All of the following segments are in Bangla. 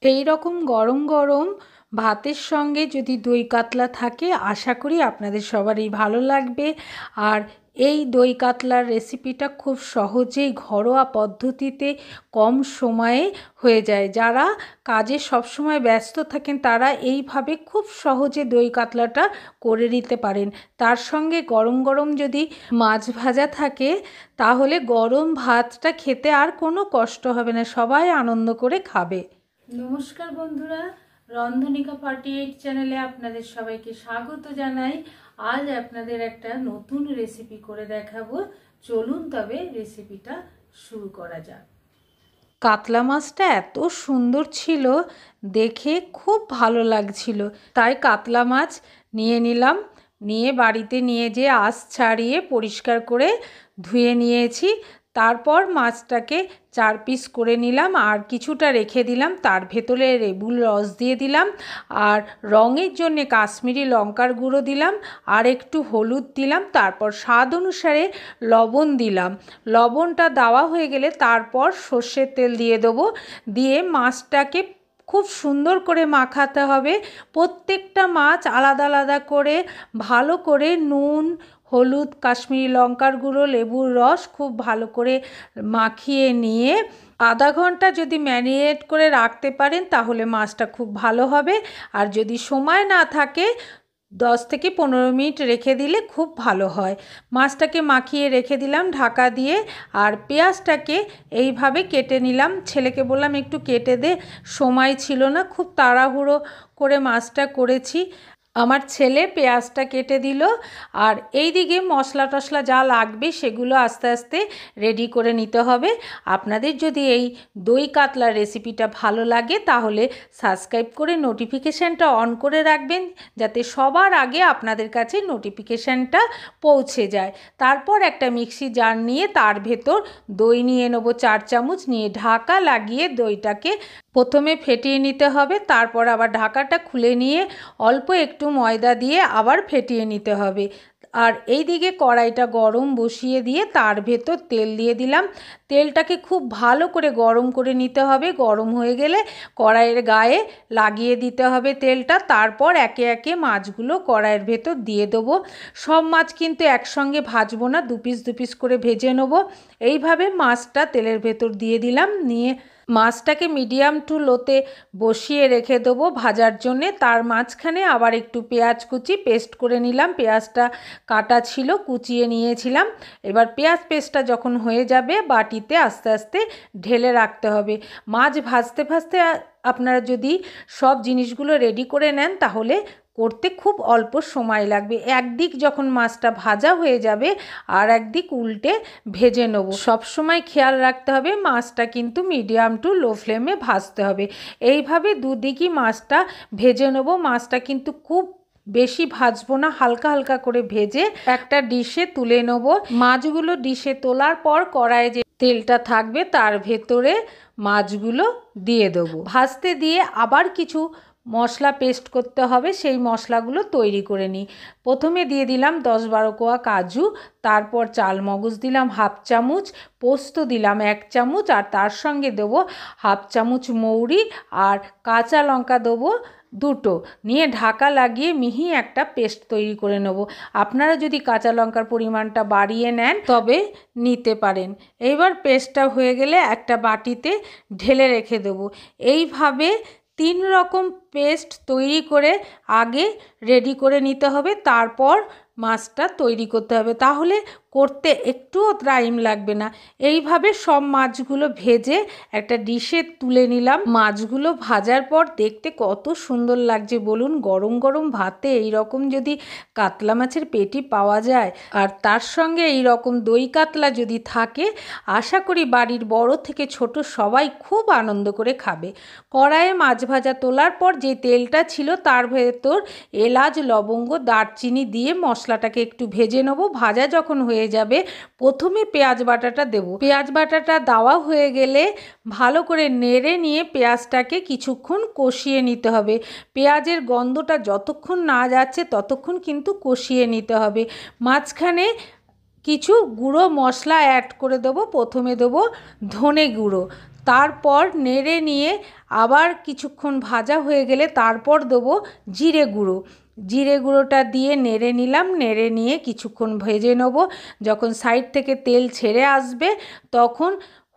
এই রকম গরম গরম ভাতের সঙ্গে যদি দই কাতলা থাকে, আশা করি আপনাদের সবারই ভালো লাগবে। আর এই দই কাতলার রেসিপিটা খুব সহজেই ঘরোয়া পদ্ধতিতে কম সময়ে হয়ে যায়। যারা কাজে সবসময় ব্যস্ত থাকেন তারা এইভাবে খুব সহজে দই কাতলাটা করে নিতে পারেন। তার সঙ্গে গরম গরম যদি মাছ ভাজা থাকে তাহলে গরম ভাতটা খেতে আর কোনো কষ্ট হবে না, সবাই আনন্দ করে খাবে। নমস্কার বন্ধুরা, রন্ধনিকা 48 চ্যানেলে আপনাদের সবাইকে স্বাগত জানাই। আজ আপনাদের একটা নতুন রেসিপি করে দেখাবো। চলুন তবে রেসিপিটা শুরু করা যাক। কাতলা মাছটা এত সুন্দর ছিল, দেখে খুব ভালো লাগছিল, তাই কাতলা মাছ নিয়ে নিলাম। নিয়ে বাড়িতে নিয়ে যেয়ে আঁশ ছাড়িয়ে পরিষ্কার করে ধুয়ে নিয়েছি। তারপর মাছটাকে 4 পিস করে নিলাম আর কিছুটা রেখে দিলাম। তার ভেতরে লেবুর রস দিয়ে দিলাম আর রঙের জন্যে কাশ্মীরি লঙ্কার গুঁড়ো দিলাম আর একটু হলুদ দিলাম। তারপর স্বাদ অনুসারে লবণ দিলাম। লবণটা দেওয়া হয়ে গেলে তারপর সর্ষের তেল দিয়ে দেবো। দিয়ে মাছটাকে খুব সুন্দর করে মাখাতে হবে। প্রত্যেকটা মাছ আলাদা আলাদা করে ভালো করে নুন, হলুদ, কাশ্মীরি লঙ্কার গুঁড়ো, লেবুর রস খুব ভালো করে মাখিয়ে নিয়ে আধা ঘন্টা যদি ম্যারিনেট করে রাখতে পারেন তাহলে মাছটা খুব ভালো হবে। আর যদি সময় না থাকে 10 থেকে 15 মিনিট রেখে দিলে খুব ভালো হয়। মাছটাকে মাখিয়ে রেখে দিলাম ঢাকা দিয়ে। আর পেঁয়াজটাকে এইভাবে কেটে নিলাম। ছেলেকে বললাম একটু কেটে দে, সময় ছিল না, খুব তাড়াহুড়ো করে মাছটা করেছি। আমার ছেলে পেঁয়াজটা কেটে দিল। আর এই দিকে মশলা টশলা যা লাগবে সেগুলো আস্তে আস্তে রেডি করে নিতে হবে। আপনাদের যদি এই দই কাতলার রেসিপিটা ভালো লাগে তাহলে সাবস্ক্রাইব করে নোটিফিকেশানটা অন করে রাখবেন, যাতে সবার আগে আপনাদের কাছে নোটিফিকেশানটা পৌঁছে যায়। তারপর একটা মিক্সি জার নিয়ে তার ভেতর দই নিয়ে নেব 4 চামচ, নিয়ে ঢাকা লাগিয়ে দইটাকে প্রথমে ফেটিয়ে নিতে হবে। তারপর আবার ঢাকাটা খুলে নিয়ে অল্প একটু ময়দা দিয়ে আবার ফেটিয়ে নিতে হবে। আর এই দিকে কড়াইটা গরম বসিয়ে দিয়ে তার ভেতর তেল দিয়ে দিলাম। তেলটাকে খুব ভালো করে গরম করে নিতে হবে। গরম হয়ে গেলে কড়াইয়ের গায়ে লাগিয়ে দিতে হবে তেলটা। তারপর একে একে মাছগুলো কড়াইয়ের ভেতর দিয়ে দেবো। সব মাছ কিন্তু একসঙ্গে ভাজবো না, 2 পিস 2 পিস করে ভেজে নেবো। এইভাবে মাছটা তেলের ভেতর দিয়ে দিলাম। নিয়ে মাছটাকে মিডিয়াম টু লোতে বসিয়ে রেখে দেবো ভাজার জন্যে। তার মাঝখানে আবার একটু পেঁয়াজ কুচি পেস্ট করে নিলাম। পেঁয়াজটা কাটা ছিল, কুচিয়ে নিয়েছিলাম। এবার পেঁয়াজ পেস্টটা যখন হয়ে যাবে বাটিতে আস্তে আস্তে ঢেলে রাখতে হবে। মাছ ভাজতে ভাজতে আপনারা যদি সব জিনিসগুলো রেডি করে নেন তাহলে করতে খুব অল্প সময় লাগবে। একদিক যখন মাছটা ভাজা হয়ে যাবে আর একদিক উল্টে ভেজে নেব। সব সময় খেয়াল রাখতে হবে মাছটা কিন্তু মিডিয়াম টু লো ফ্লেমে ভাজতে হবে। এইভাবে দুদিকই মাছটা ভেজে নেব। মাছটা কিন্তু খুব বেশি ভাজবো না, হালকা হালকা করে ভেজে একটা ডিশে তুলে নেব। মাছগুলো ডিশে তোলার পর কড়াইয়ে যে তেলটা থাকবে তার ভেতরে মাছগুলো দিয়ে দেবো। ভাজতে দিয়ে আবার কিছু মশলা পেস্ট করতে হবে, সেই মশলাগুলো তৈরি করে নিই। প্রথমে দিয়ে দিলাম 10-12 কোয়া কাজু, তারপর চালমগজ দিলাম 1/2 চামচ, পোস্ত দিলাম 1 চামচ, আর তার সঙ্গে দেবো 1/2 চামচ মৌরি আর কাঁচা লঙ্কা দেবো 2টো। নিয়ে ঢাকা লাগিয়ে মিহি একটা পেস্ট তৈরি করে নেব। আপনারা যদি কাঁচা লঙ্কার পরিমাণটা বাড়িয়ে নেন তবে নিতে পারেন। এইবার পেস্টটা হয়ে গেলে একটা বাটিতে ঢেলে রেখে দেবো। এইভাবে 3 রকম পেস্ট তৈরি করে আগে রেডি করে নিতে হবে, তারপর মাছটা তৈরি করতে হবে, তাহলে করতে একটুও টাইম লাগবে না। এইভাবে সব মাছগুলো ভেজে একটা ডিশে তুলে নিলাম। মাছগুলো ভাজার পর দেখতে কত সুন্দর লাগছে বলুন। গরম গরম ভাতে এই রকম যদি কাতলা মাছের পেটি পাওয়া যায় আর তার সঙ্গে এই রকম দই কাতলা যদি থাকে, আশা করি বাড়ির বড় থেকে ছোট সবাই খুব আনন্দ করে খাবে। কড়াইয়ে মাছ ভাজা তোলার পর যে তেলটা ছিল তার ভেতর এলাচ, লবঙ্গ, দারচিনি দিয়ে মশলাটাকে একটু ভেজে নেবো। ভাজা যখন হয়ে যাবে প্রথমে পেঁয়াজ বাটাটা দেবো। পেঁয়াজ বাটাটা দেওয়া হয়ে গেলে ভালো করে নেড়ে নিয়ে পেঁয়াজটাকে কিছুক্ষণ কষিয়ে নিতে হবে। পেঁয়াজের গন্ধটা যতক্ষণ না যাচ্ছে ততক্ষণ কিন্তু কষিয়ে নিতে হবে। মাঝখানে কিছু গুঁড়ো মশলা অ্যাড করে দেবো। প্রথমে দেবো ধনে গুঁড়ো, তারপর নেড়ে নিয়ে আবার কিছুক্ষণ ভাজা হয়ে গেলে তারপর দেবো জিরে গুঁড়ো। জিরে গুঁড়োটা দিয়ে নেড়ে নিলাম, নেড়ে নিয়ে কিছুক্ষণ ভেজে নেব। যখন সাইড থেকে তেল ছেড়ে আসবে তখন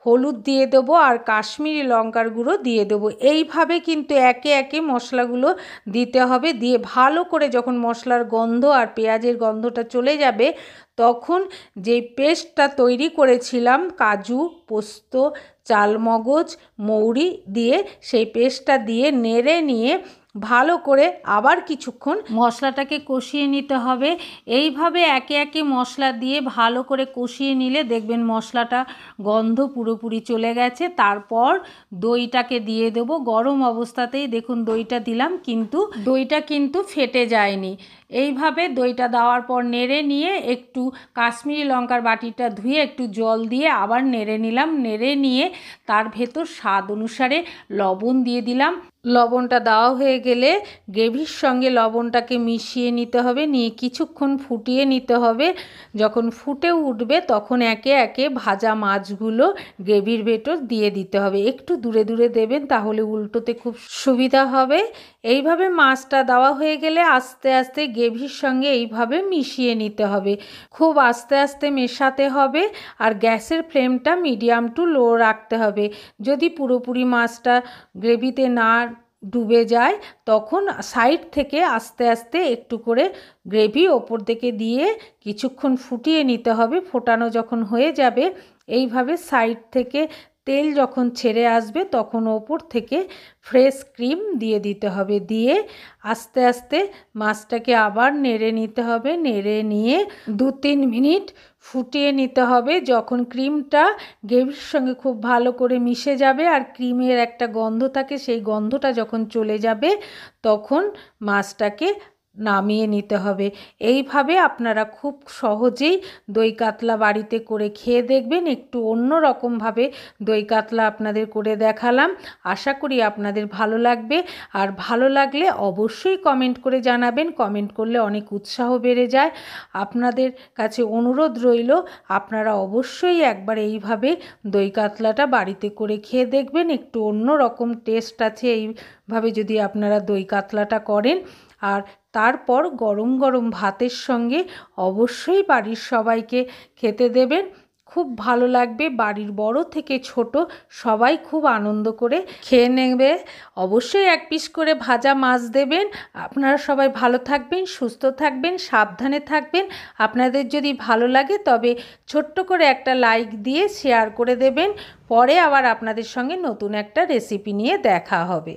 হলুদ দিয়ে দেবো আর কাশ্মীরি লঙ্কার গুঁড়ো দিয়ে দেবো। এইভাবে কিন্তু একে একে মশলাগুলো দিতে হবে। দিয়ে ভালো করে যখন মশলার গন্ধ আর পেঁয়াজের গন্ধটা চলে যাবে তখন যেই পেস্টটা তৈরি করেছিলাম কাজু, পোস্ত, চালমগজ, মৌরি দিয়ে সেই পেস্টটা দিয়ে নেড়ে নিয়ে ভালো করে আবার কিছুক্ষণ মশলাটাকে কষিয়ে নিতে হবে। এইভাবে একে একে মশলা দিয়ে ভালো করে কষিয়ে নিলে দেখবেন মশলাটা গন্ধ পুরোপুরি চলে গেছে। তারপর দইটাকে দিয়ে দেবো গরম অবস্থাতেই। দেখুন দইটা দিলাম, কিন্তু দইটা কিন্তু ফেটে যায়নি। এইভাবে দইটা দেওয়ার পর নেড়ে নিয়ে একটু কাশ্মীরি লঙ্কার বাটিটা ধুয়ে একটু জল দিয়ে আবার নেড়ে নিলাম। নেড়ে নিয়ে তার ভেতর স্বাদ অনুসারে লবণ দিয়ে দিলাম। লবণটা দেওয়া হয়ে গেলে গ্রেভির সঙ্গে লবণটাকে মিশিয়ে নিতে হবে, নিয়ে কিছুক্ষণ ফুটিয়ে নিতে হবে। যখন ফুটে উঠবে তখন একে একে ভাজা মাছগুলো গ্রেভির ভেতর দিয়ে দিতে হবে। একটু দূরে দূরে দেবেন, তাহলে উল্টোতে খুব সুবিধা হবে। এইভাবে মাছটা দেওয়া হয়ে গেলে আস্তে আস্তে গ্রেভির সঙ্গে এইভাবে মিশিয়ে নিতে হবে। খুব আস্তে আস্তে মেশাতে হবে আর গ্যাসের ফ্লেমটা মিডিয়াম টু লো রাখতে হবে। যদি পুরোপুরি মাছটা গ্রেভিতে না ডুবে যায় তখন সাইড থেকে আস্তে আস্তে একটু করে গ্রেভি ওপর দিকে দিয়ে কিছুক্ষণ ফুটিয়ে নিতে হবে। ফোটানো যখন হয়ে যাবে এইভাবে সাইড থেকে তেল যখন ছেড়ে আসবে তখন ওপর থেকে ফ্রেশ ক্রিম দিয়ে দিতে হবে। দিয়ে আস্তে আস্তে মাছটাকে আবার নেড়ে নিতে হবে। নেড়ে নিয়ে 2-3 মিনিট ফুটিয়ে নিতে হবে। যখন ক্রিমটা গ্রেভির সঙ্গে খুব ভালো করে মিশে যাবে আর ক্রিমের একটা গন্ধ থাকে, সেই গন্ধটা যখন চলে যাবে তখন মাছটাকে নামিয়ে নিতে হবে। এইভাবে আপনারা খুব সহজেই দই কাতলা বাড়িতে করে খেয়ে দেখবেন। একটু অন্য রকমভাবে দই কাতলা আপনাদের করে দেখালাম। আশা করি আপনাদের ভালো লাগবে। আর ভালো লাগলে অবশ্যই কমেন্ট করে জানাবেন। কমেন্ট করলে অনেক উৎসাহ বেড়ে যায়। আপনাদের কাছে অনুরোধ রইল আপনারা অবশ্যই একবার এইভাবে দই কাতলাটা বাড়িতে করে খেয়ে দেখবেন। একটু অন্য রকম টেস্ট আছে এইভাবে যদি আপনারা দই কাতলাটা করেন। আর তারপর গরম গরম ভাতের সঙ্গে অবশ্যই বাড়ির সবাইকে খেতে দেবেন। খুব ভালো লাগবে। বাড়ির বড় থেকে ছোট সবাই খুব আনন্দ করে খেয়ে নেবে। অবশ্যই 1 পিস করে ভাজা মাছ দেবেন। আপনারা সবাই ভালো থাকবেন, সুস্থ থাকবেন, সাবধানে থাকবেন। আপনাদের যদি ভালো লাগে তবে ছোট্ট করে একটা লাইক দিয়ে শেয়ার করে দেবেন। পরে আবার আপনাদের সঙ্গে নতুন একটা রেসিপি নিয়ে দেখা হবে।